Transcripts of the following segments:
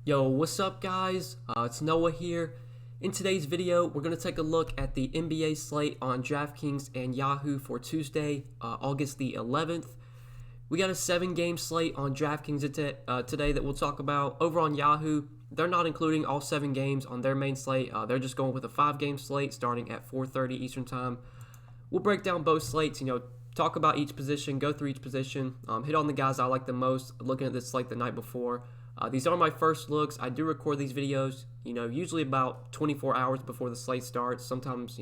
Yo, what's up guys? It's Noah here. In today's video, we're going to take a look at the NBA slate on Draftkings and Yahoo for Tuesday, August the 11th. We got a 7-game slate on Draftkings today that we'll talk about. Over on Yahoo, they're not including all 7 games on their main slate. They're just going with a 5-game slate starting at 4:30 Eastern Time. We'll break down both slates, talk about each position, go through each position, hit on the guys I like the most, looking at this slate the night before. These are my first looks. I do record these videos, usually about 24 hours before the slate starts. Sometimes,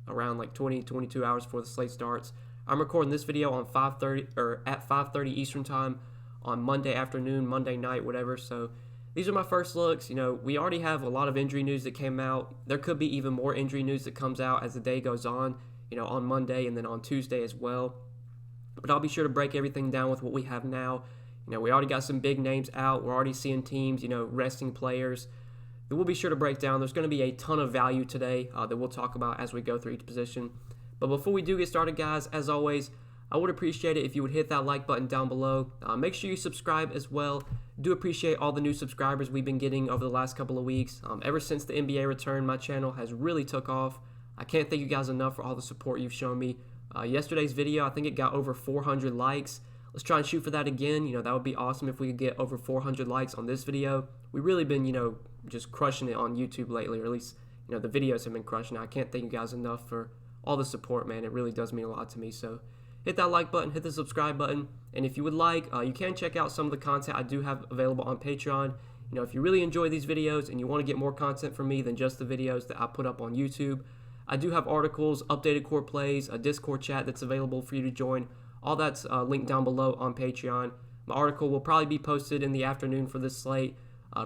around like 22 hours before the slate starts. I'm recording this video on 5:30 or at 5:30 Eastern Time on Monday afternoon, Monday night, whatever. So these are my first looks. We already have a lot of injury news that came out. There could be even more injury news that comes out as the day goes on, on Monday and then on Tuesday as well. But I'll be sure to break everything down with what we have now. We already got some big names out. We're already seeing teams, resting players that we'll be sure to break down. There's going to be a ton of value today that we'll talk about as we go through each position. But before we do get started, guys, as always, I would appreciate it if you would hit that like button down below. Make sure you subscribe as well. Do appreciate all the new subscribers we've been getting over the last couple of weeks. Ever since the NBA returned, my channel has really took off. I can't thank you guys enough for all the support you've shown me. Yesterday's video, I think it got over 400 likes. Let's try and shoot for that again. That would be awesome if we could get over 400 likes on this video. We've really been, just crushing it on YouTube lately, or at least, the videos have been crushing it. I can't thank you guys enough for all the support, man. It really does mean a lot to me. So hit that like button, hit the subscribe button. And if you would like, you can check out some of the content I do have available on Patreon. If you really enjoy these videos and you want to get more content from me than just the videos that I put up on YouTube, I do have articles, updated core plays, a Discord chat that's available for you to join. All that's linked down below on Patreon. My article will probably be posted in the afternoon for this slate.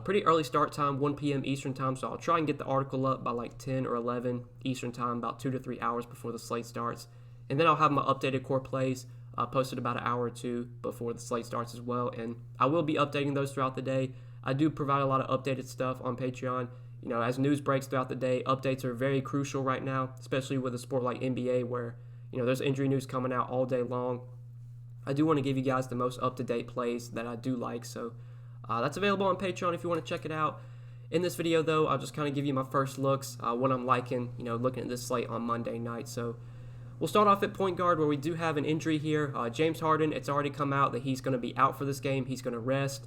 Pretty early start time, 1 p.m. Eastern Time, so I'll try and get the article up by like 10 or 11 Eastern Time, about 2 to 3 hours before the slate starts. And then I'll have my updated core plays posted about an hour or two before the slate starts as well. And I will be updating those throughout the day. I do provide a lot of updated stuff on Patreon. As news breaks throughout the day, updates are very crucial right now, especially with a sport like NBA where there's injury news coming out all day long. I do want to give you guys the most up-to-date plays that I do like, so that's available on Patreon if you want to check it out. In this video, though, I'll just kind of give you my first looks, what I'm liking, looking at this slate on Monday night. So we'll start off at point guard where we do have an injury here. James Harden, it's already come out that he's going to be out for this game. He's going to rest.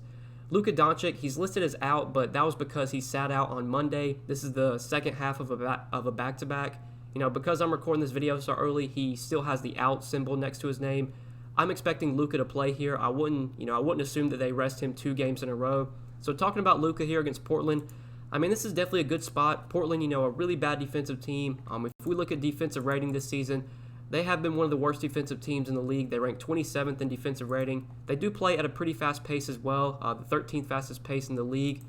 Luka Doncic, he's listed as out, but that was because he sat out on Monday. This is the second half of a back-to-back. Because I'm recording this video so early, he still has the out symbol next to his name. I'm expecting Luka to play here. I wouldn't assume that they rest him 2 games in a row. So talking about Luka here against Portland, this is definitely a good spot. Portland, a really bad defensive team. If we look at defensive rating this season, they have been one of the worst defensive teams in the league. They rank 27th in defensive rating. They do play at a pretty fast pace as well, the 13th fastest pace in the league.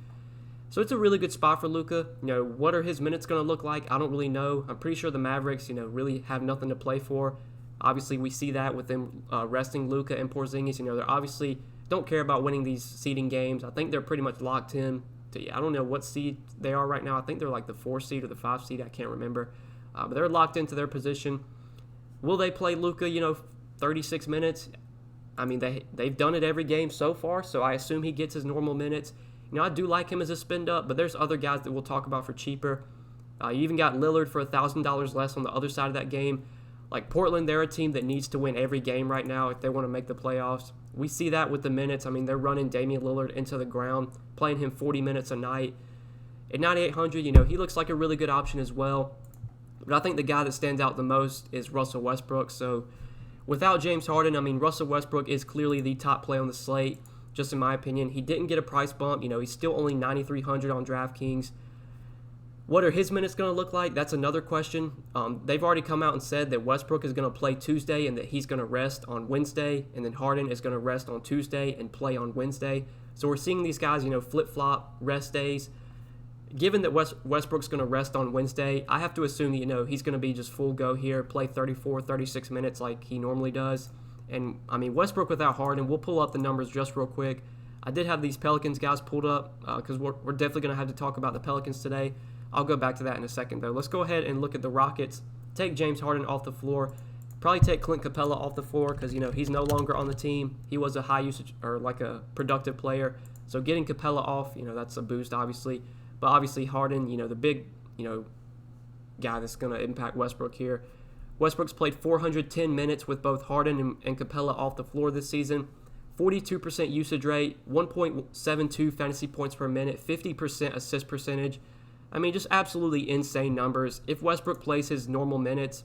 So it's a really good spot for Luka. What are his minutes going to look like? I don't really know. I'm pretty sure the Mavericks, really have nothing to play for. Obviously, we see that with them resting Luka and Porzingis. They obviously don't care about winning these seeding games. I think they're pretty much locked in to, I don't know what seed they are right now. I think they're like the 4 seed or the 5 seed. I can't remember. But they're locked into their position. Will they play Luka, 36 minutes? They've done it every game so far, so I assume he gets his normal minutes. I do like him as a spend-up, but there's other guys that we'll talk about for cheaper. You even got Lillard for $1,000 less on the other side of that game. Like Portland, they're a team that needs to win every game right now if they want to make the playoffs. We see that with the minutes. They're running Damian Lillard into the ground, playing him 40 minutes a night. At 9,800, he looks like a really good option as well. But I think the guy that stands out the most is Russell Westbrook. So without James Harden, Russell Westbrook is clearly the top play on the slate, just in my opinion. He didn't get a price bump. He's still only 9,300 on Draftkings. What are his minutes going to look like? That's another question. They've already come out and said that Westbrook is going to play Tuesday and that he's going to rest on Wednesday, and then Harden is going to rest on Tuesday and play on Wednesday. So we're seeing these guys, flip-flop rest days. Given that Westbrook's going to rest on Wednesday, I have to assume that, he's going to be just full go here, play 34, 36 minutes like he normally does. And, Westbrook without Harden, we'll pull up the numbers just real quick. I did have these Pelicans guys pulled up because we're definitely going to have to talk about the Pelicans today. I'll go back to that in a second, though. Let's go ahead and look at the Rockets. Take James Harden off the floor. Probably take Clint Capella off the floor because, he's no longer on the team. He was a high usage or like a productive player. So getting Capella off, that's a boost, obviously. But obviously Harden, the big, guy that's going to impact Westbrook here. Westbrook's played 410 minutes with both Harden and Capella off the floor this season. 42% usage rate, 1.72 fantasy points per minute, 50% assist percentage. I mean, just absolutely insane numbers. If Westbrook plays his normal minutes,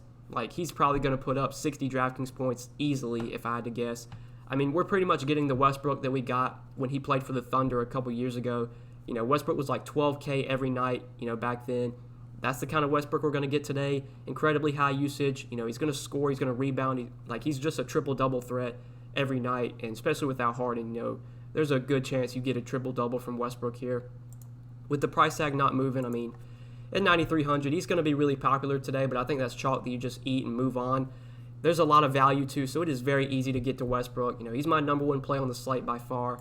he's probably going to put up 60 DraftKings points easily, if I had to guess. I mean, we're pretty much getting the Westbrook that we got when he played for the Thunder a couple years ago. Westbrook was like 12K every night, back then. That's the kind of Westbrook we're going to get today. Incredibly high usage. He's going to score. He's going to rebound. He's just a triple-double threat every night, and especially without Harden, there's a good chance you get a triple-double from Westbrook here. With the price tag not moving, I mean, at 9,300, he's going to be really popular today, but I think that's chalk that you just eat and move on. There's a lot of value, too, so it is very easy to get to Westbrook. He's my number one play on the slate by far.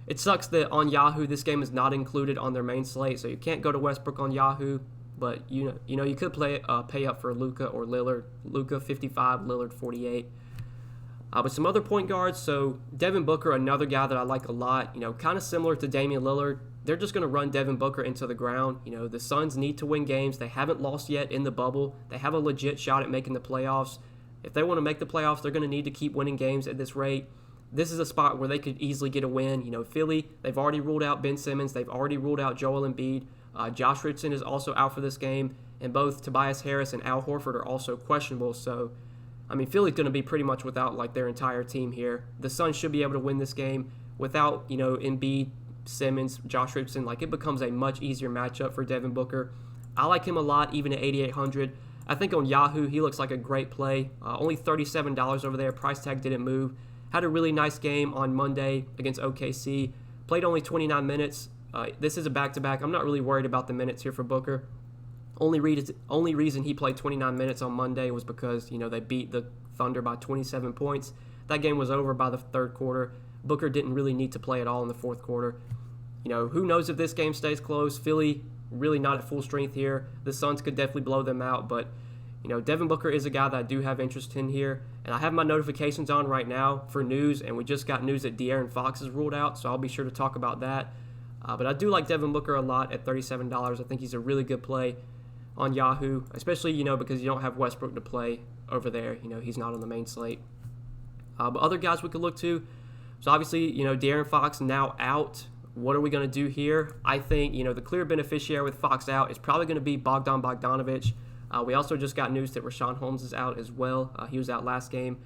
It sucks that on Yahoo, this game is not included on their main slate, so you can't go to Westbrook on Yahoo. But, you could pay up for Luka or Lillard. Luka, 55, Lillard, 48. But some other point guards, so Devin Booker, another guy that I like a lot, kind of similar to Damian Lillard. They're just going to run Devin Booker into the ground. The Suns need to win games. They haven't lost yet in the bubble. They have a legit shot at making the playoffs. If they want to make the playoffs, they're going to need to keep winning games at this rate. This is a spot where they could easily get a win. Philly, they've already ruled out Ben Simmons. They've already ruled out Joel Embiid. Josh Richardson is also out for this game, and both Tobias Harris and Al Horford are also questionable. So, I mean, Philly's going to be pretty much without their entire team here. The Suns should be able to win this game without Embiid, Simmons, Josh Richardson. It becomes a much easier matchup for Devin Booker. I like him a lot, even at 8,800. I think on Yahoo he looks like a great play. Only $37 over there. Price tag didn't move. Had a really nice game on Monday against OKC. Played only 29 minutes. This is a back-to-back. I'm not really worried about the minutes here for Booker. Only reason he played 29 minutes on Monday was because, they beat the Thunder by 27 points. That game was over by the third quarter. Booker didn't really need to play at all in the fourth quarter. Who knows if this game stays close. Philly really not at full strength here. The Suns could definitely blow them out, but Devin Booker is a guy that I do have interest in here, and I have my notifications on right now for news, and we just got news that De'Aaron Fox is ruled out, so I'll be sure to talk about that. But I do like Devin Booker a lot at $37. I think he's a really good play on Yahoo, especially, because you don't have Westbrook to play over there. He's not on the main slate. But other guys we could look to, so obviously, De'Aaron Fox now out. What are we going to do here? I think, the clear beneficiary with Fox out is probably going to be Bogdan Bogdanovic. We also just got news that Rashawn Holmes is out as well. He was out last game.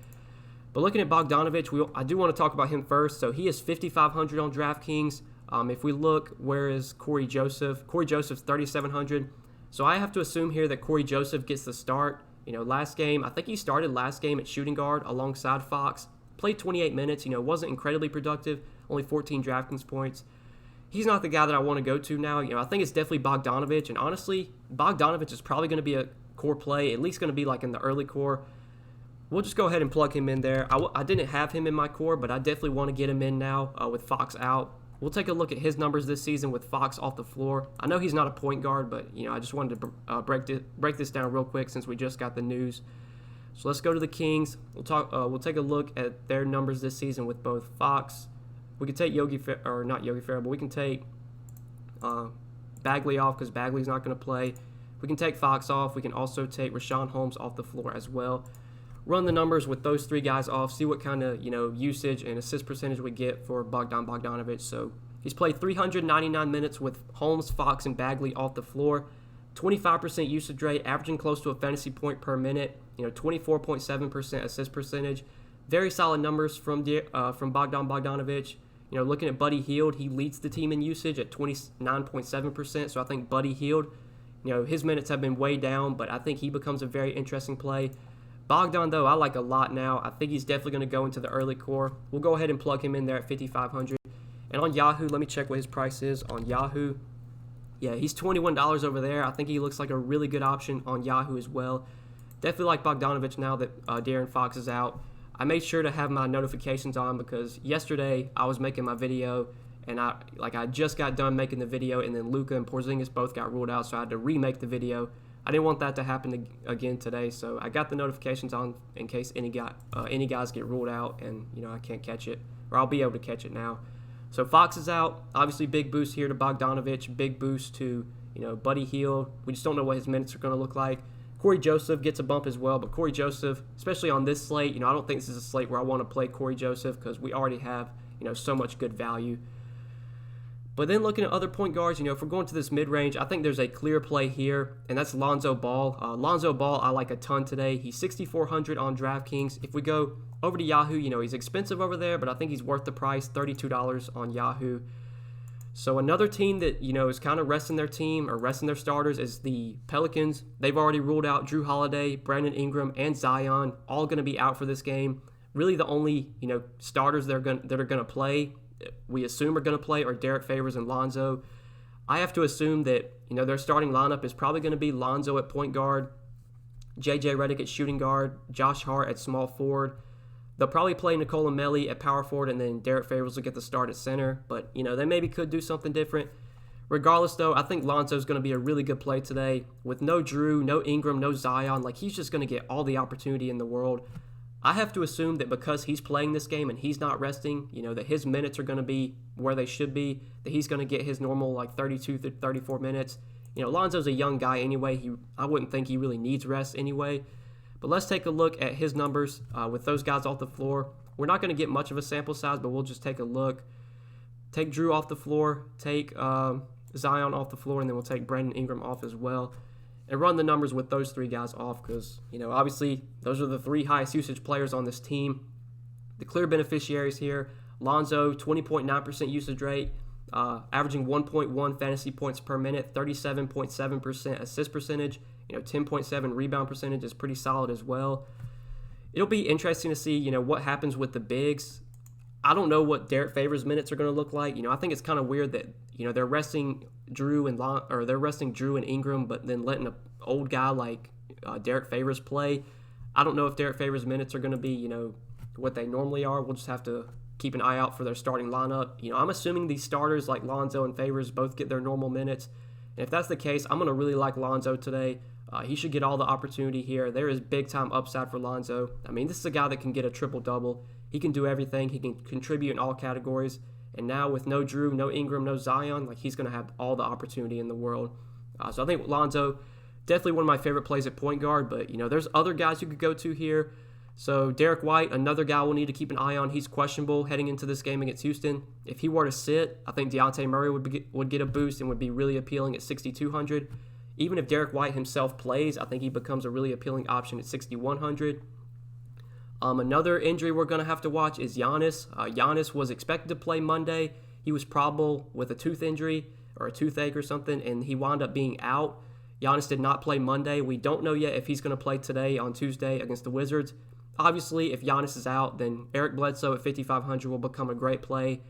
But looking at Bogdanovic, I do want to talk about him first. So he is 5,500 on DraftKings. If we look, where is Corey Joseph? Corey Joseph's 3,700. So I have to assume here that Corey Joseph gets the start. Last game, I think he started last game at shooting guard alongside Fox. Played 28 minutes, wasn't incredibly productive, only 14 DraftKings points. He's not the guy that I want to go to now. I think it's definitely Bogdanovic. And honestly, Bogdanovic is probably going to be a core play, at least going to be in the early core. We'll just go ahead and plug him in there. I didn't have him in my core, but I definitely want to get him in now with Fox out. We'll take a look at his numbers this season with Fox off the floor. I know he's not a point guard, but I just wanted to break this down real quick since we just got the news. So let's go to the Kings. We'll take a look at their numbers this season with both Fox. We can take not Yogi Ferrell, but we can take Bagley off because Bagley's not going to play. We can take Fox off. We can also take Rashawn Holmes off the floor as well. Run the numbers with those three guys off. See what kind of usage and assist percentage we get for Bogdan Bogdanovic. So he's played 399 minutes with Holmes, Fox, and Bagley off the floor. 25% usage rate, averaging close to a fantasy point per minute. 24.7% assist percentage. Very solid numbers from Bogdan Bogdanovic. Looking at Buddy Hield, he leads the team in usage at 29.7%. So I think Buddy Hield, his minutes have been way down, but I think he becomes a very interesting play. Bogdan, though, I like a lot now. I think he's definitely going to go into the early core. We'll go ahead and plug him in there at 5,500. And on Yahoo, let me check what his price is on Yahoo. Yeah, he's $21 over there. I think he looks like a really good option on Yahoo as well. Definitely like Bogdanovic now that De'Aaron Fox is out. I made sure to have my notifications on because yesterday I was making my video and I just got done making the video, and then Luka and Porzingis both got ruled out, so I had to remake the video. I didn't want that to happen again today, so I got the notifications on in case any guys get ruled out and I can't catch it, or I'll be able to catch it now. So Fox is out. Obviously, big boost here to Bogdanovich. Big boost to, Buddy Hield. We just don't know what his minutes are going to look like. Corey Joseph gets a bump as well, but Corey Joseph, especially on this slate, I don't think this is a slate where I want to play Corey Joseph because we already have, so much good value. But then looking at other point guards, if we're going to this mid-range, I think there's a clear play here, and that's Lonzo Ball. Lonzo Ball I like a ton today. He's 6,400 on DraftKings. If we go over to Yahoo, he's expensive over there, but I think he's worth the price, $32 on Yahoo. So another team that, is kind of resting their team or resting their starters is the Pelicans. They've already ruled out Drew Holiday, Brandon Ingram, and Zion, all going to be out for this game. Really the only, starters that are going to play, we assume are going to play, are Derek Favors and Lonzo. I have to assume that, their starting lineup is probably going to be Lonzo at point guard, J.J. Redick at shooting guard, Josh Hart at small forward. They'll probably play Nicola Melli at power forward, and then Derek Favors will get the start at center. But, they maybe could do something different. Regardless, though, I think Lonzo's going to be a really good play today. With no Drew, no Ingram, no Zion, he's just going to get all the opportunity in the world. I have to assume that because he's playing this game and he's not resting, that his minutes are going to be where they should be, that he's going to get his normal 32 to 34 minutes. Lonzo's a young guy anyway. I wouldn't think he really needs rest anyway. But let's take a look at his numbers with those guys off the floor. We're not going to get much of a sample size, but we'll just take a look. Take Drew off the floor, take Zion off the floor, and then we'll take Brandon Ingram off as well. And run the numbers with those three guys off because, obviously those are the three highest usage players on this team. The clear beneficiaries here, Lonzo, 20.9% usage rate, averaging 1.1 fantasy points per minute, 37.7% assist percentage, 10.7 rebound percentage is pretty solid as well. It'll be interesting to see, what happens with the bigs. I don't know what Derek Favors' minutes are going to look like. I think it's kind of weird that, they're resting Drew and Ingram, but then letting an old guy like Derek Favors play. I don't know if Derek Favors' minutes are going to be, what they normally are. We'll just have to keep an eye out for their starting lineup. I'm assuming these starters like Lonzo and Favors both get their normal minutes. And if that's the case, I'm going to really like Lonzo today. He should get all the opportunity here. There is big-time upside for Lonzo. This is a guy that can get a triple-double. He can do everything. He can contribute in all categories. And now with no Drew, no Ingram, no Zion, he's going to have all the opportunity in the world. So I think Lonzo, definitely one of my favorite plays at point guard. But, there's other guys you could go to here. So Derek White, another guy we'll need to keep an eye on. He's questionable heading into this game against Houston. If he were to sit, I think Dejounte Murray would get a boost and would be really appealing at 6,200. Even if Derek White himself plays, I think he becomes a really appealing option at 6,100. Another injury we're going to have to watch is Giannis. Giannis was expected to play Monday. He was probable with a tooth injury or a toothache or something, and he wound up being out. Giannis did not play Monday. We don't know yet if he's going to play today on Tuesday against the Wizards. Obviously, if Giannis is out, then Eric Bledsoe at 5,500 will become a great play.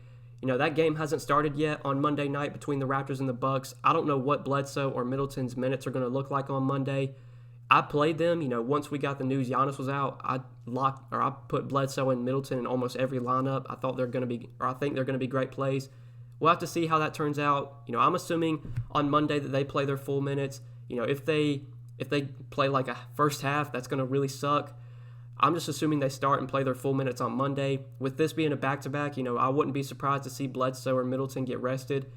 That game hasn't started yet on Monday night between the Raptors and the Bucks. I don't know what Bledsoe or Middleton's minutes are going to look like on Monday. I played them, once we got the news Giannis was out, I put Bledsoe and Middleton in almost every lineup. I think they're going to be great plays. We'll have to see how that turns out. I'm assuming on Monday that they play their full minutes. If they play like a first half, that's going to really suck. I'm just assuming they start and play their full minutes on Monday. With this being a back-to-back, I wouldn't be surprised to see Bledsoe or Middleton get rested.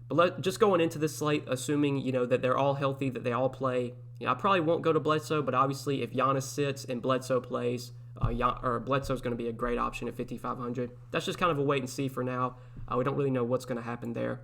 But just going into this slate, assuming, that they're all healthy, that they all play, I probably won't go to Bledsoe, but obviously if Giannis sits and Bledsoe plays, Bledsoe's going to be a great option at 5,500. That's just kind of a wait and see for now. We don't really know what's going to happen there.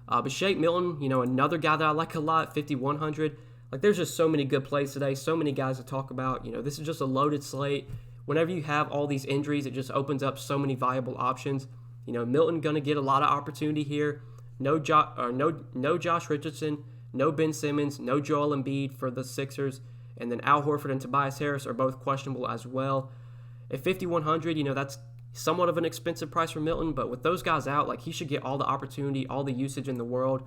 But Shake Milton, another guy that I like a lot, 5,100. There's just so many good plays today, so many guys to talk about. This is just a loaded slate. Whenever you have all these injuries, it just opens up so many viable options. Milton going to get a lot of opportunity here. No Josh Richardson, no Ben Simmons, no Joel Embiid for the Sixers, and then Al Horford and Tobias Harris are both questionable as well. At 5,100, that's somewhat of an expensive price for Milton, but with those guys out, he should get all the opportunity, all the usage in the world.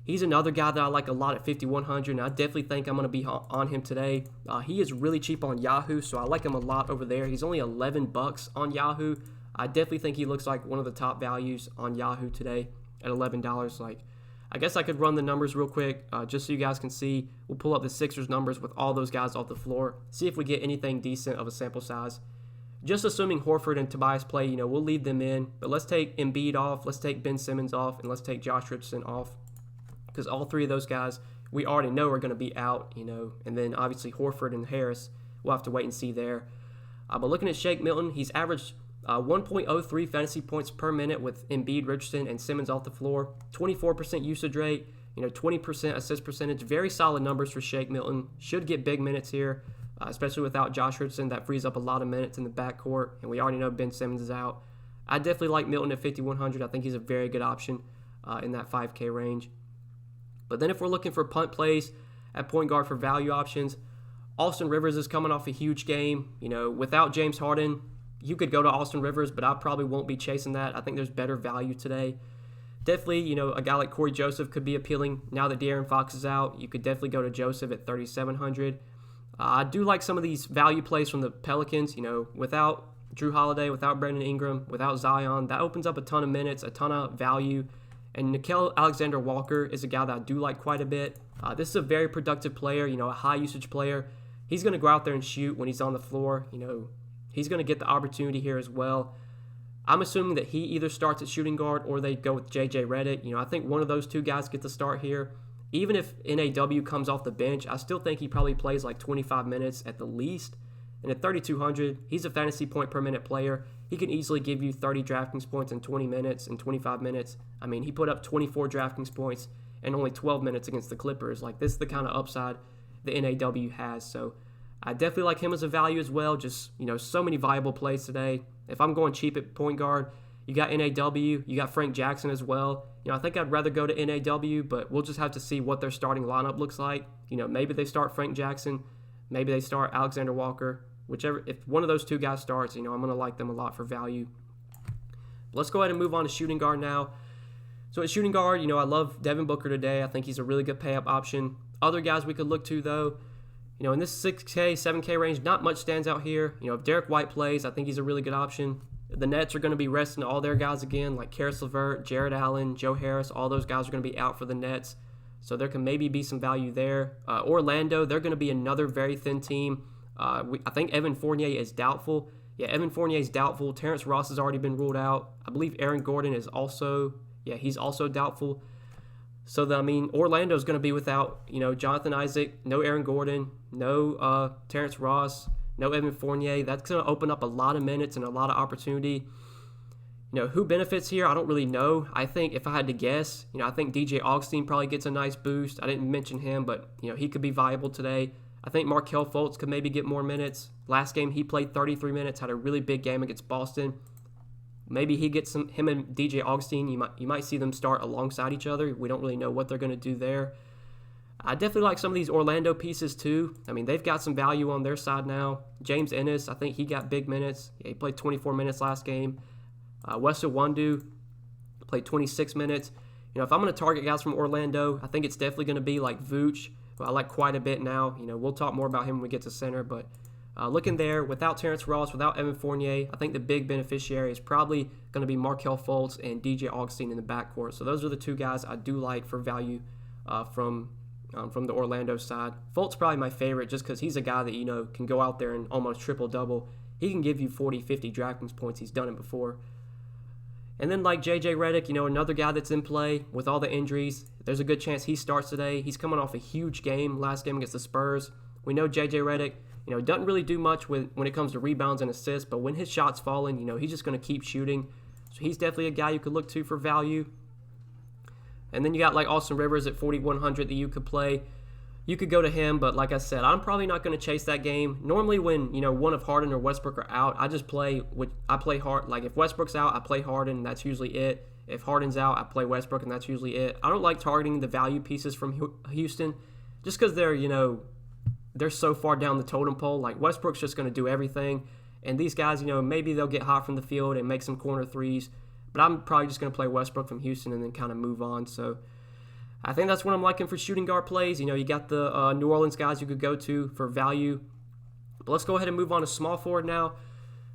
He's another guy that I like a lot at 5,100, and I definitely think I'm going to be on him today. He is really cheap on Yahoo, so I like him a lot over there. He's only $11 on Yahoo. I definitely think he looks like one of the top values on Yahoo today at $11. I guess I could run the numbers real quick just so you guys can see. We'll pull up the Sixers numbers with all those guys off the floor, see if we get anything decent of a sample size. Just assuming Horford and Tobias play, we'll leave them in. But let's take Embiid off, let's take Ben Simmons off, and let's take Josh Richardson off. Because all three of those guys, we already know are going to be out, And then obviously Horford and Harris, we'll have to wait and see there. But looking at Shake Milton, he's averaged 1.03 fantasy points per minute with Embiid, Richardson, and Simmons off the floor. 24% usage rate, 20% assist percentage. Very solid numbers for Shake Milton. Should get big minutes here, especially without Josh Richardson. That frees up a lot of minutes in the backcourt, and we already know Ben Simmons is out. I definitely like Milton at 5,100. I think he's a very good option in that 5K range. But then if we're looking for punt plays at point guard for value options, Austin Rivers is coming off a huge game. Without James Harden, you could go to Austin Rivers, but I probably won't be chasing that. I think there's better value today. Definitely, a guy like Corey Joseph could be appealing. Now that De'Aaron Fox is out, you could definitely go to Joseph at 3,700. I do like some of these value plays from the Pelicans. Without Drew Holiday, without Brandon Ingram, without Zion, that opens up a ton of minutes, a ton of value. And Nickeil Alexander-Walker is a guy that I do like quite a bit. This is a very productive player, a high usage player. He's going to go out there and shoot when he's on the floor. He's going to get the opportunity here as well. I'm assuming that he either starts at shooting guard or they go with J.J. Redick. I think one of those two guys get the start here. Even if NAW comes off the bench, I still think he probably plays like 25 minutes at the least. And at 3,200, he's a fantasy point per minute player. He can easily give you 30 DraftKings points in 20 minutes and 25 minutes. I mean, he put up 24 DraftKings points and only 12 minutes against the Clippers. Like, this is the kind of upside the NAW has. So I definitely like him as a value as well. Just, so many viable plays today. If I'm going cheap at point guard, you got NAW, you got Frank Jackson as well. I think I'd rather go to NAW, but we'll just have to see what their starting lineup looks like. Maybe they start Frank Jackson, maybe they start Alexander Walker. Whichever, if one of those two guys starts, I'm going to like them a lot for value. Let's go ahead and move on to shooting guard now. So at shooting guard, I love Devin Booker today. I think he's a really good pay-up option. Other guys we could look to, though, in this 6K, 7K range, not much stands out here. If Derek White plays, I think he's a really good option. The Nets are going to be resting all their guys again, like Karis LeVert, Jared Allen, Joe Harris. All those guys are going to be out for the Nets. So there can maybe be some value there. Orlando, they're going to be another very thin team. I think Evan Fournier is doubtful. Yeah, Evan Fournier is doubtful. Terrence Ross has already been ruled out. I believe Aaron Gordon is also, he's also doubtful. So, Orlando's going to be without, Jonathan Isaac, no Aaron Gordon, no Terrence Ross, no Evan Fournier. That's going to open up a lot of minutes and a lot of opportunity. Who benefits here? I don't really know. I think if I had to guess, I think DJ Augustine probably gets a nice boost. I didn't mention him, but, he could be viable today. I think Markelle Fultz could maybe get more minutes. Last game, he played 33 minutes, had a really big game against Boston. Maybe he gets him and DJ Augustine, you might see them start alongside each other. We don't really know what they're going to do there. I definitely like some of these Orlando pieces too. They've got some value on their side now. James Ennis, I think he got big minutes. He played 24 minutes last game. Wes Iwundu played 26 minutes. If I'm going to target guys from Orlando, I think it's definitely going to be like Vooch, who I like quite a bit now. We'll talk more about him when we get to center, but looking there, without Terrence Ross, without Evan Fournier, I think the big beneficiary is probably going to be Markelle Fultz and DJ Augustine in the backcourt. So those are the two guys I do like for value from the Orlando side. Fultz probably my favorite just because he's a guy that, can go out there and almost triple-double. He can give you 40, 50 DraftKings points. He's done it before. And then like J.J. Redick, another guy that's in play with all the injuries. There's a good chance he starts today. He's coming off a huge game, last game against the Spurs. We know J.J. Redick, doesn't really do much when it comes to rebounds and assists, but when his shot's falling, he's just going to keep shooting. So he's definitely a guy you could look to for value. And then you got like Austin Rivers at 4,100 that you could play. You could go to him, but like I said, I'm probably not going to chase that game. Normally when, one of Harden or Westbrook are out, I play hard. Like if Westbrook's out, I play Harden, that's usually it. If Harden's out, I play Westbrook, and that's usually it. I don't like targeting the value pieces from Houston just because they're so far down the totem pole. Like Westbrook's just going to do everything. And these guys, maybe they'll get hot from the field and make some corner threes. But I'm probably just going to play Westbrook from Houston and then kind of move on. So I think that's what I'm liking for shooting guard plays. You got the New Orleans guys you could go to for value. But let's go ahead and move on to small forward now.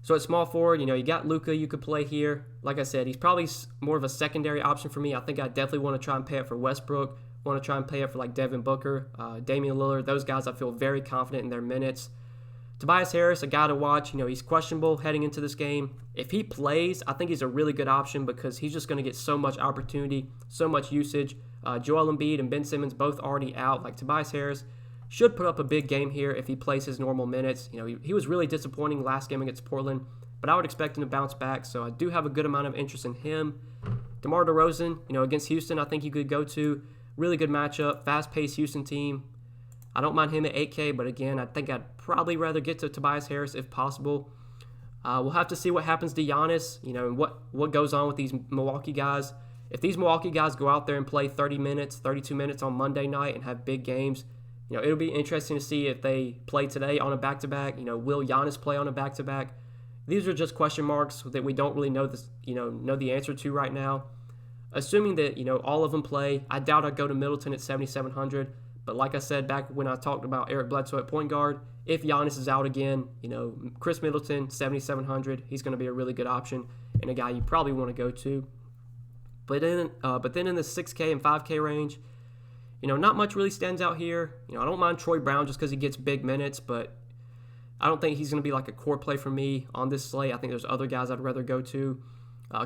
So at small forward, you got Luka you could play here. Like I said, he's probably more of a secondary option for me. I think I definitely want to try and pay it for Westbrook. Want to try and pay it for like Devin Booker, Damian Lillard. Those guys I feel very confident in their minutes. Tobias Harris, a guy to watch. He's questionable heading into this game. If he plays, I think he's a really good option because he's just going to get so much opportunity, so much usage. Joel Embiid and Ben Simmons both already out. Like Tobias Harris should put up a big game here if he plays his normal minutes. He was really disappointing last game against Portland, but I would expect him to bounce back. So I do have a good amount of interest in him. DeMar DeRozan, against Houston, I think you could go to. Really good matchup, fast-paced Houston team. I don't mind him at 8K, but again, I think I'd probably rather get to Tobias Harris if possible. We'll have to see what happens to Giannis, and what goes on with these Milwaukee guys. If these Milwaukee guys go out there and play 30 minutes, 32 minutes on Monday night and have big games, it'll be interesting to see if they play today on a back-to-back. Will Giannis play on a back-to-back? These are just question marks that we don't really know the answer to right now. Assuming that, all of them play, I doubt I'd go to Middleton at 7,700. But like I said back when I talked about Eric Bledsoe at point guard, if Giannis is out again, Chris Middleton, 7,700, he's going to be a really good option and a guy you probably want to go to. But then in the 6K and 5K range, not much really stands out here. I don't mind Troy Brown just because he gets big minutes, but I don't think he's going to be like a core play for me on this slate. I think there's other guys I'd rather go to.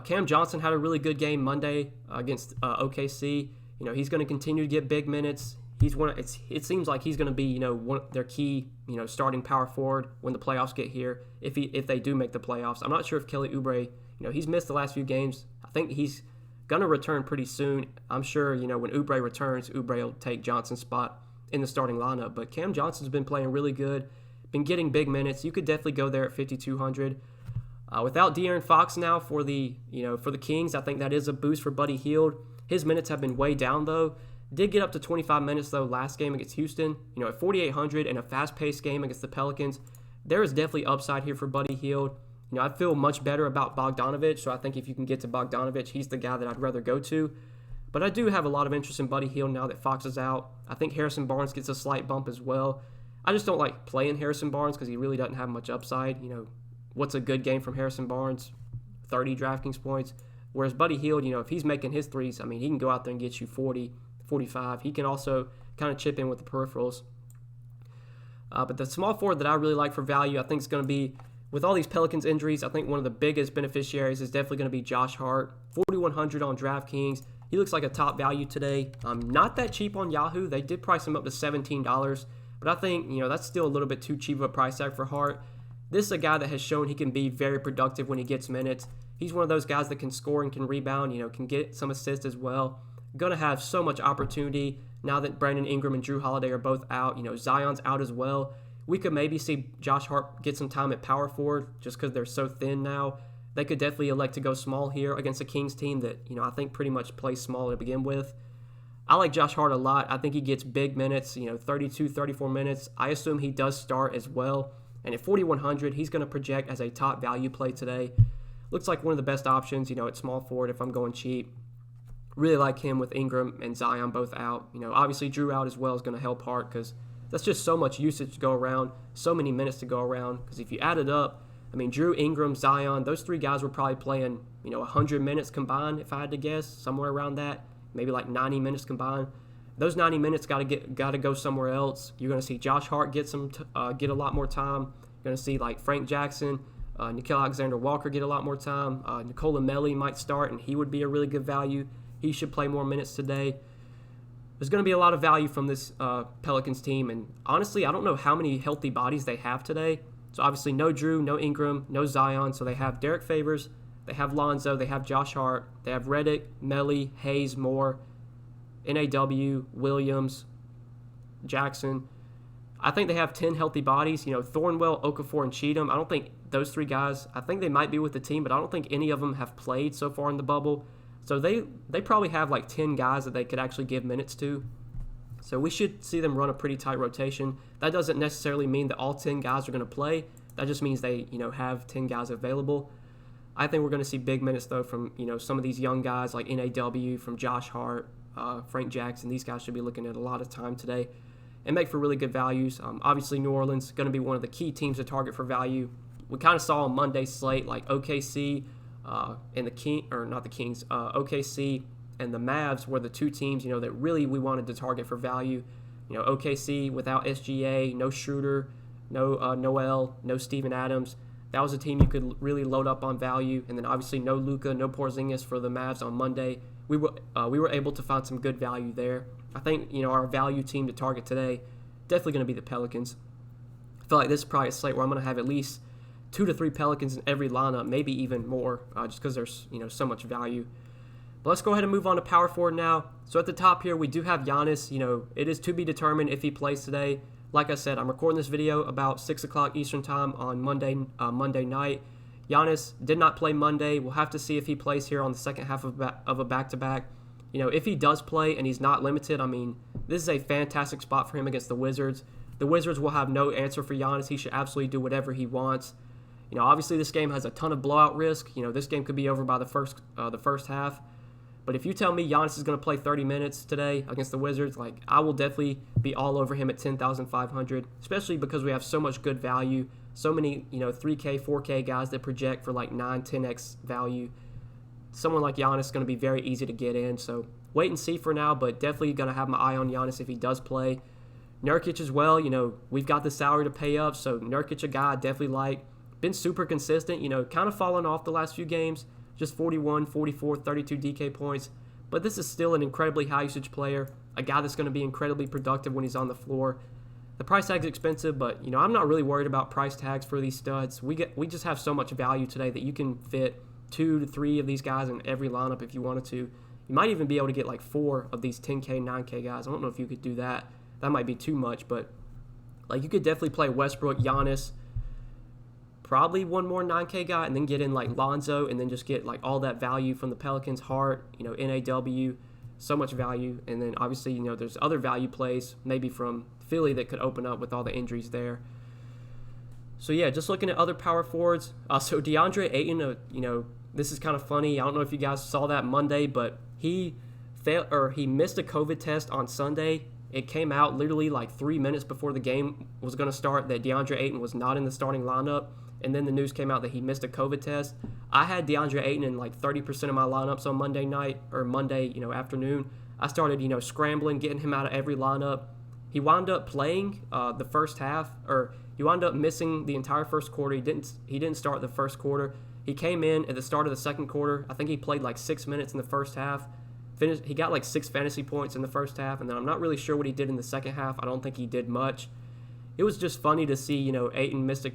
Cam Johnson had a really good game Monday against OKC. He's going to continue to get big minutes. It seems like he's going to be, one of their key, starting power forward when the playoffs get here. If they do make the playoffs, I'm not sure if Kelly Oubre, he's missed the last few games. I think he's going to return pretty soon. I'm sure, when Oubre returns, Oubre will take Johnson's spot in the starting lineup. But Cam Johnson's been playing really good, been getting big minutes. You could definitely go there at 5,200. Without De'Aaron Fox now for the Kings, I think that is a boost for Buddy Hield. His minutes have been way down though. Did get up to 25 minutes though last game against Houston. At 4,800 in a fast-paced game against the Pelicans, there is definitely upside here for Buddy Hield. I feel much better about Bogdanovich, so I think if you can get to Bogdanovich, he's the guy that I'd rather go to. But I do have a lot of interest in Buddy Hield now that Fox is out. I think Harrison Barnes gets a slight bump as well. I just don't like playing Harrison Barnes because he really doesn't have much upside. What's a good game from Harrison Barnes? 30 Draftkings points. Whereas Buddy Hield, if he's making his threes, he can go out there and get you 40, 45. He can also kind of chip in with the peripherals. But the small forward that I really like for value, I think is going to be, with all these Pelicans injuries, I think one of the biggest beneficiaries is definitely going to be Josh Hart. 4,100 on DraftKings. He looks like a top value today. Not that cheap on Yahoo. They did price him up to $17. But I think, that's still a little bit too cheap of a price tag for Hart. This is a guy that has shown he can be very productive when he gets minutes. He's one of those guys that can score and can rebound, can get some assists as well. Going to have so much opportunity now that Brandon Ingram and Drew Holiday are both out. Zion's out as well. We could maybe see Josh Hart get some time at power forward just because they're so thin now. They could definitely elect to go small here against a Kings team that, I think pretty much plays small to begin with. I like Josh Hart a lot. I think he gets big minutes, 32, 34 minutes. I assume he does start as well. And at 4,100, he's going to project as a top value play today. Looks like one of the best options, at small forward if I'm going cheap. Really like him with Ingram and Zion both out. Obviously Drew out as well is going to help Hart because that's just so much usage to go around, so many minutes to go around. Because if you add it up, Drew, Ingram, Zion, those three guys were probably playing, 100 minutes combined if I had to guess, somewhere around that. Maybe like 90 minutes combined. Those 90 minutes got to go somewhere else. You're going to see Josh Hart get a lot more time. You're going to see like Frank Jackson, Nickeil Alexander-Walker get a lot more time. Nikola Melli might start, and he would be a really good value. He should play more minutes today. There's going to be a lot of value from this Pelicans team, and honestly, I don't know how many healthy bodies they have today. So obviously no Drew, no Ingram, no Zion. So they have Derek Favors, they have Lonzo, they have Josh Hart, they have Redick, Melli, Hayes, Moore, NAW, Williams, Jackson. I think they have 10 healthy bodies. Thornwell, Okafor, and Cheatham. I don't think those three guys, I think they might be with the team, but I don't think any of them have played so far in the bubble. So they probably have like 10 guys that they could actually give minutes to. So we should see them run a pretty tight rotation. That doesn't necessarily mean that all 10 guys are going to play. That just means they, have 10 guys available. I think we're going to see big minutes, though, from, some of these young guys like NAW, from Josh Hart, Frank Jackson. These guys should be looking at a lot of time today and make for really good values. Obviously, New Orleans is going to be one of the key teams to target for value. We kind of saw on Monday's slate like OKC and OKC and the Mavs were the two teams, that really we wanted to target for value. OKC without SGA, no Schroeder, no Noel, no Steven Adams. That was a team you could really load up on value. And then obviously no Luka, no Porzingis for the Mavs on Monday. We were able to find some good value there. I think, our value team to target today, definitely going to be the Pelicans. I feel like this is probably a slate where I'm going to have at least 2 to 3 Pelicans in every lineup, maybe even more, just because there's, so much value. But let's go ahead and move on to power forward now. So at the top here, we do have Giannis. It is to be determined if he plays today. Like I said, I'm recording this video about 6 o'clock Eastern time on Monday night. Giannis did not play Monday. We'll have to see if he plays here on the second half of a back-to-back. If he does play and he's not limited, this is a fantastic spot for him against the Wizards. The Wizards will have no answer for Giannis. He should absolutely do whatever he wants. Obviously this game has a ton of blowout risk. This game could be over by the first half. But if you tell me Giannis is going to play 30 minutes today against the Wizards, I will definitely be all over him at 10,500, especially because we have so much good value, so many, 3K, 4K guys that project for 9, 10x value. Someone like Giannis is going to be very easy to get in. So wait and see for now, but definitely going to have my eye on Giannis if he does play. Nurkic as well, we've got the salary to pay up, so Nurkic a guy I definitely like. Been super consistent, kind of fallen off the last few games. Just 41, 44, 32 DK points. But this is still an incredibly high usage player, a guy that's going to be incredibly productive when he's on the floor. The price tag's expensive, but I'm not really worried about price tags for these studs. We just have so much value today that you can fit 2 to 3 of these guys in every lineup if you wanted to. You might even be able to get 4 of these 10K, 9K guys. I don't know if you could do that. That might be too much, but you could definitely play Westbrook, Giannis, probably one more 9K guy, and then get in Lonzo, and then just get all that value from the Pelicans, Hart, NAW, so much value. And then obviously, there's other value plays maybe from Philly that could open up with all the injuries there. So yeah, just looking at other power forwards. So DeAndre Ayton, this is kind of funny. I don't know if you guys saw that Monday, but he missed a COVID test on Sunday. It came out literally 3 minutes before the game was going to start that DeAndre Ayton was not in the starting lineup. And then the news came out that he missed a COVID test. I had DeAndre Ayton in 30% of my lineups on Monday night or Monday, afternoon. I started, scrambling, getting him out of every lineup. He wound up playing the first half, or he wound up missing the entire first quarter. He didn't start the first quarter. He came in at the start of the second quarter. I think he played 6 minutes in the first half. He got 6 fantasy points in the first half, and then I'm not really sure what he did in the second half. I don't think he did much. It was just funny to see, Ayton missed a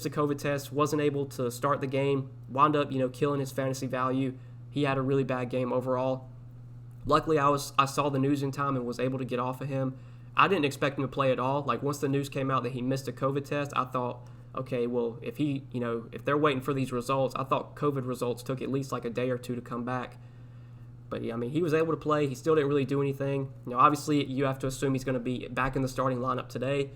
COVID test, wasn't able to start the game, wound up, killing his fantasy value. He had a really bad game overall. Luckily, I saw the news in time and was able to get off of him. I didn't expect him to play at all. Once the news came out that he missed a COVID test, I thought, okay, well, if they're waiting for these results, I thought COVID results took at least a day or two to come back. But yeah, he was able to play. He still didn't really do anything. Obviously, you have to assume he's going to be back in the starting lineup today.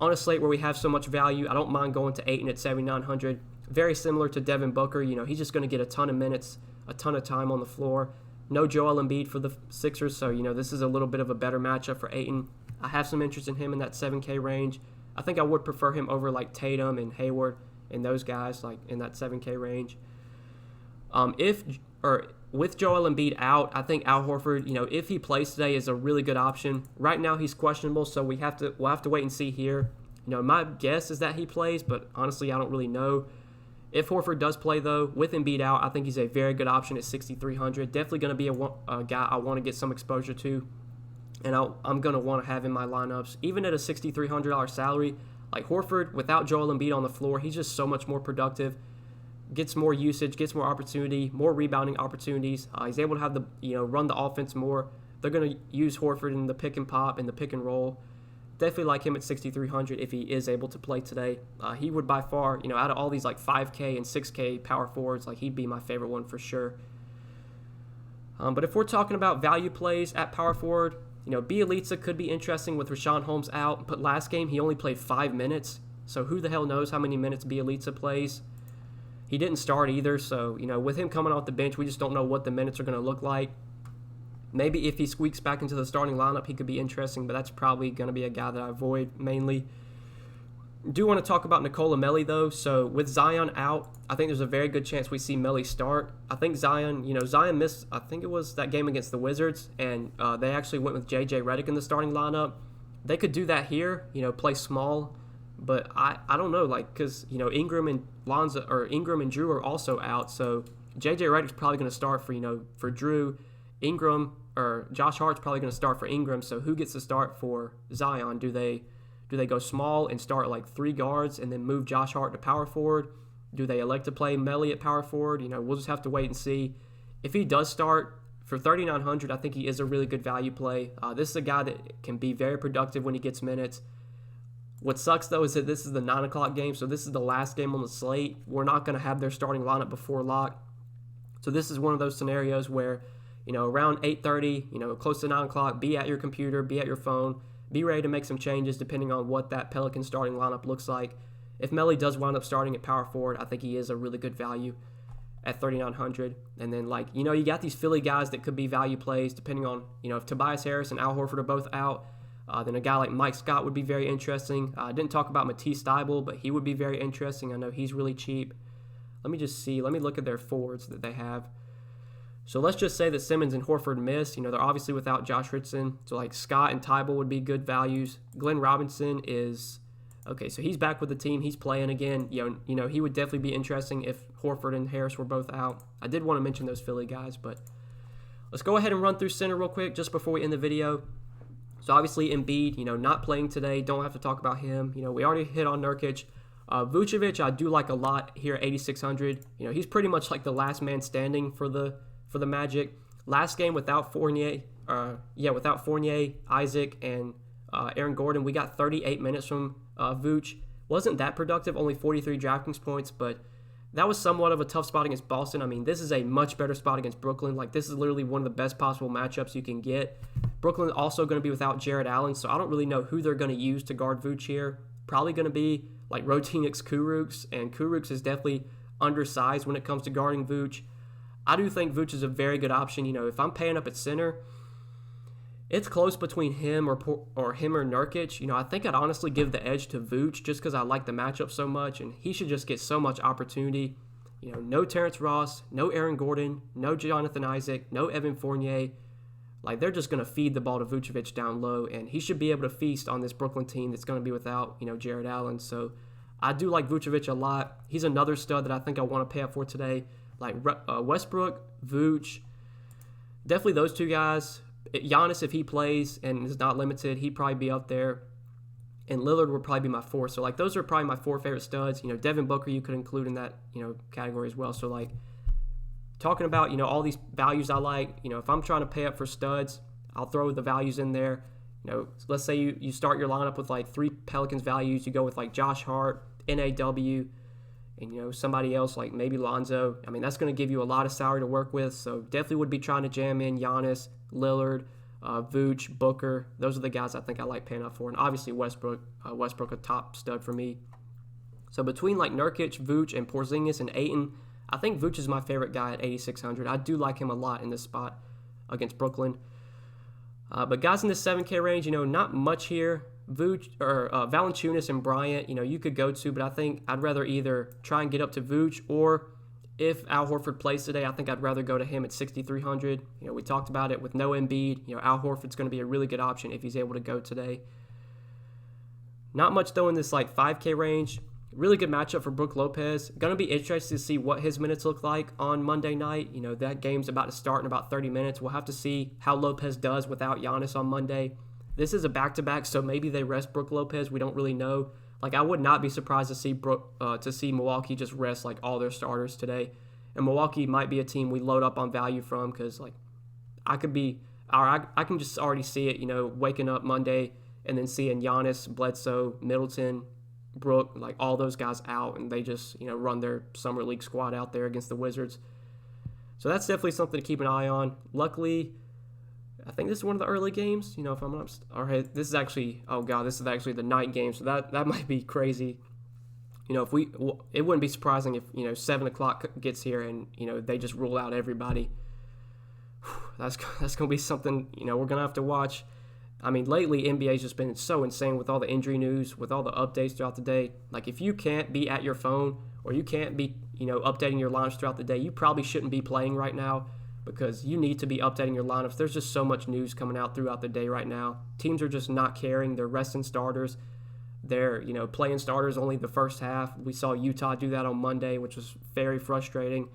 On a slate where we have so much value, I don't mind going to Ayton at 7,900. Very similar to Devin Booker. He's just going to get a ton of minutes, a ton of time on the floor. No Joel Embiid for the Sixers, so, this is a little bit of a better matchup for Ayton. I have some interest in him in that 7K range. I think I would prefer him over Tatum and Hayward and those guys in that 7K range. With Joel Embiid out, I think Al Horford, if he plays today, is a really good option. Right now, he's questionable, so we'll have to wait and see here. My guess is that he plays, but honestly, I don't really know. If Horford does play, though, with Embiid out, I think he's a very good option at 6,300. Definitely going to be a guy I want to get some exposure to, and I'm going to want to have in my lineups. Even at a $6,300 salary, Horford, without Joel Embiid on the floor, he's just so much more productive. Gets more usage, gets more opportunity, more rebounding opportunities. He's able to have run the offense more. They're going to use Horford in the pick and pop and the pick and roll. Definitely like him at 6,300 if he is able to play today. He would by far, out of all these 5K and 6K power forwards, he'd be my favorite one for sure. But if we're talking about value plays at power forward, Bielitsa could be interesting with Rashawn Holmes out. But last game he only played 5 minutes, so who the hell knows how many minutes Bielitsa plays. He didn't start either, so, with him coming off the bench, we just don't know what the minutes are going to look like. Maybe if he squeaks back into the starting lineup, he could be interesting, but that's probably going to be a guy that I avoid mainly. Do want to talk about Nikola Melli, though. So with Zion out, I think there's a very good chance we see Melli start. I think Zion missed, I think it was that game against the Wizards, and they actually went with J.J. Redick in the starting lineup. They could do that here, play small, But I don't know, like, because, you know, Ingram and Drew are also out. So J.J. Redick's probably going to start for Drew. Ingram or Josh Hart's probably going to start for Ingram. So who gets to start for Zion? Do they go small and start like 3 guards and then move Josh Hart to power forward? Do they elect to play Melly at power forward? You know, we'll just have to wait and see. If he does start for 3,900, I think he is a really good value play. This is a guy that can be very productive when he gets minutes. What sucks, though, is that this is the 9 o'clock game, so this is the last game on the slate. We're not going to have their starting lineup before lock. So this is one of those scenarios where, you know, around 8:30, you know, close to 9 o'clock, be at your computer, be at your phone, be ready to make some changes depending on what that Pelican starting lineup looks like. If Melly does wind up starting at power forward, I think he is a really good value at 3,900. And then, like, you know, you got these Philly guys that could be value plays depending on, you know, if Tobias Harris and Al Horford are both out. Then a guy like Mike Scott would be very interesting. I didn't talk about Matisse Thybulle, but he would be very interesting. I know he's really cheap. Let me just see. Let me look at their forwards that they have. So let's just say that Simmons and Horford miss. You know, they're obviously without Josh Richardson. So, like, Scott and Thybulle would be good values. Glenn Robinson is okay. So he's back with the team. He's playing again. You know, he would definitely be interesting if Horford and Harris were both out. I did want to mention those Philly guys, but let's go ahead and run through center real quick just before we end the video. So obviously Embiid, you know, not playing today. Don't have to talk about him. You know, we already hit on Nurkic. Vucevic, I do like a lot here at 8,600. You know, he's pretty much like the last man standing for the Magic. Last game without Fournier, Isaac, and Aaron Gordon, we got 38 minutes from Vooch. Wasn't that productive, only 43 Draftkings points, but that was somewhat of a tough spot against Boston. I mean, this is a much better spot against Brooklyn. Like, this is literally one of the best possible matchups you can get. Brooklyn also going to be without Jared Allen, so I don't really know who they're going to use to guard Vooch here. Probably going to be like Rotinix Kurucs, and Kurucs is definitely undersized when it comes to guarding Vooch. I do think Vooch is a very good option. You know, if I'm paying up at center, it's close between him or Nurkic. You know, I think I'd honestly give the edge to Vooch just because I like the matchup so much, and he should just get so much opportunity. You know, no Terrence Ross, no Aaron Gordon, no Jonathan Isaac, no Evan Fournier. Like, they're just going to feed the ball to Vucevic down low, and he should be able to feast on this Brooklyn team that's going to be without, you know, Jared Allen. So I do like Vucevic a lot. He's another stud that I think I want to pay up for today. Like Westbrook, Vooch, definitely those two guys. Giannis, if he plays and is not limited, he'd probably be up there. And Lillard would probably be my 4. So, like, those are probably my 4 favorite studs. You know, Devin Booker you could include in that, you know, category as well. So, like, talking about, you know, all these values I like, you know, if I'm trying to pay up for studs, I'll throw the values in there. You know, let's say you start your lineup with, like, 3 Pelicans values. You go with, like, Josh Hart, NAW, and, you know, somebody else like maybe Lonzo. I mean, that's going to give you a lot of salary to work with. So definitely would be trying to jam in Giannis, Lillard, Vooch, Booker. Those are the guys I think I like paying up for. And obviously Westbrook a top stud for me. So between like Nurkic, Vooch, and Porzingis and Ayton, I think Vooch is my favorite guy at 8,600. I do like him a lot in this spot against Brooklyn. But guys in the 7K range, you know, not much here. Vooch or Valanciunas and Bryant, you know, you could go to, but I think I'd rather either try and get up to Vooch, or if Al Horford plays today, I think I'd rather go to him at 6,300. You know, we talked about it with no Embiid. You know, Al Horford's going to be a really good option if he's able to go today. Not much though in this like 5K range. Really good matchup for Brook Lopez. Going to be interested to see what his minutes look like on Monday night. You know, that game's about to start in about 30 minutes. We'll have to see how Lopez does without Giannis on Monday. This is a back-to-back, so maybe they rest Brook Lopez. We don't really know. Like, I would not be surprised to see Milwaukee just rest like all their starters today. And Milwaukee might be a team we load up on value from, because like I can just already see it. You know, waking up Monday and then seeing Giannis, Bledsoe, Middleton, Brook, like all those guys out, and they just, you know, run their summer league squad out there against the Wizards. So that's definitely something to keep an eye on. Luckily, I think this is one of the early games, you know, if I'm not, or hey, this is actually the night game, so that might be crazy. You know, it wouldn't be surprising if, you know, 7 o'clock gets here and, you know, they just rule out everybody. That's going to be something, you know, we're going to have to watch. I mean, lately, NBA's just been so insane with all the injury news, with all the updates throughout the day. Like, if you can't be at your phone, or you can't be, you know, updating your lineups throughout the day, you probably shouldn't be playing right now, because you need to be updating your lineups. There's just so much news coming out throughout the day right now. Teams are just not caring. They're resting starters. their, playing starters only the first half. We saw Utah do that on Monday, which was very frustrating.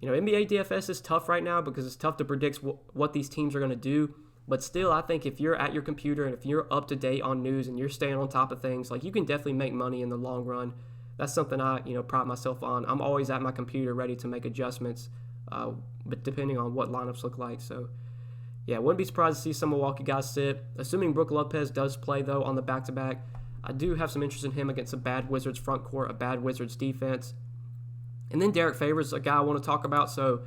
NBA DFS is tough right now because it's tough to predict what these teams are going to do. But still, I think if you're at your computer and if you're up to date on news and you're staying on top of things, like, you can definitely make money in the long run. That's something I, pride myself on. I'm always at my computer ready to make adjustments, but depending on what lineups look like. So, yeah, wouldn't be surprised to see some Milwaukee guys sit. Assuming Brook Lopez does play, though, on the back-to-back, I do have some interest in him against a bad Wizards front court, a bad Wizards defense. And then Derek Favors, a guy I want to talk about. So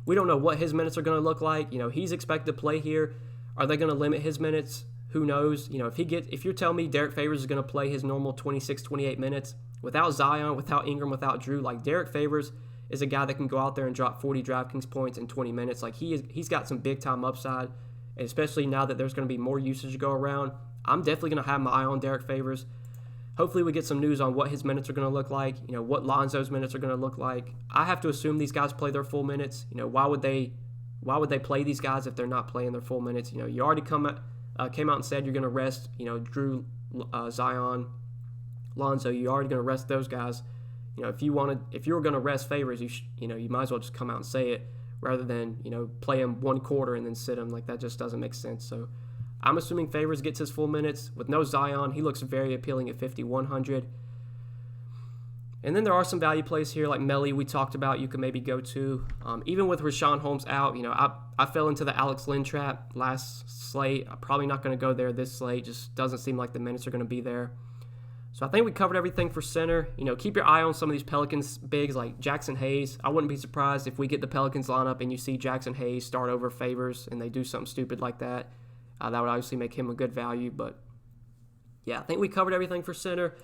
we don't know what his minutes are going to look like. He's expected to play here. Are they going to limit his minutes? Who knows? If you're telling me Derek Favors is going to play his normal 26, 28 minutes without Zion, without Ingram, without Drew, like, Derek Favors is a guy that can go out there and drop 40 DraftKings points in 20 minutes. Like, he's got some big-time upside, and especially now that there's going to be more usage to go around, I'm definitely going to have my eye on Derek Favors. Hopefully we get some news on what his minutes are going to look like, what Lonzo's minutes are going to look like. I have to assume these guys play their full minutes. Why would they play these guys if they're not playing their full minutes? You already came out and said you're going to rest, Drew, Zion, Lonzo. You're already going to rest those guys. If you were going to rest Favors, you might as well just come out and say it rather than, play him one quarter and then sit him. Like, that just doesn't make sense. So I'm assuming Favors gets his full minutes. With no Zion, he looks very appealing at 5,100. And then there are some value plays here, like Melly we talked about, you could maybe go to. Even with Rashawn Holmes out, I fell into the Alex Len trap last slate. I'm probably not going to go there this slate. Just doesn't seem like the minutes are going to be there. So I think we covered everything for center. Keep your eye on some of these Pelicans bigs like Jackson Hayes. I wouldn't be surprised if we get the Pelicans lineup and you see Jackson Hayes start over Favors and they do something stupid like that. That would obviously make him a good value. But, yeah, I think we covered everything for center.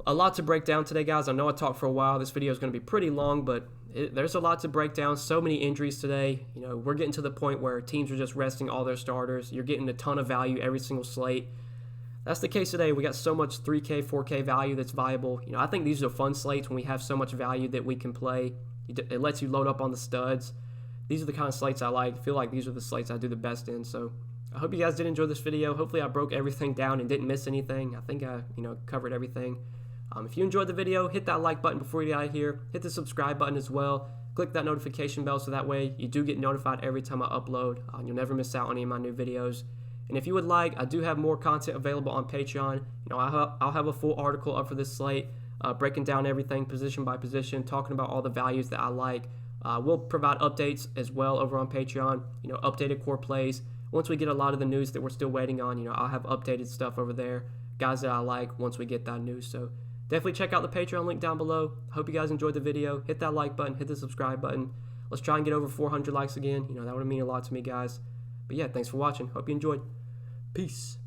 A lot to break down today, guys. I know I talked for a while. This video is going to be pretty long, but there's a lot to break down. So many injuries today. We're getting to the point where teams are just resting all their starters. You're getting a ton of value every single slate. That's the case today. We got so much 3K, 4K value that's viable. I think these are fun slates when we have so much value that we can play. It lets you load up on the studs. These are the kind of slates I like. I feel like these are the slates I do the best in. So I hope you guys did enjoy this video. Hopefully I broke everything down and didn't miss anything. I think I covered everything. If you enjoyed the video, hit that like button before you get out of here. Hit the subscribe button as well. Click that notification bell so that way you do get notified every time I upload. You'll never miss out on any of my new videos. And if you would like, I do have more content available on Patreon. I'll have a full article up for this slate, breaking down everything position by position, talking about all the values that I like. We'll provide updates as well over on Patreon, updated core plays. Once we get a lot of the news that we're still waiting on, I'll have updated stuff over there, guys that I like once we get that news. So definitely check out the Patreon link down below. I hope you guys enjoyed the video. Hit that like button, hit the subscribe button. Let's try and get over 400 likes again. That would mean a lot to me, guys. But yeah, thanks for watching. Hope you enjoyed. Peace.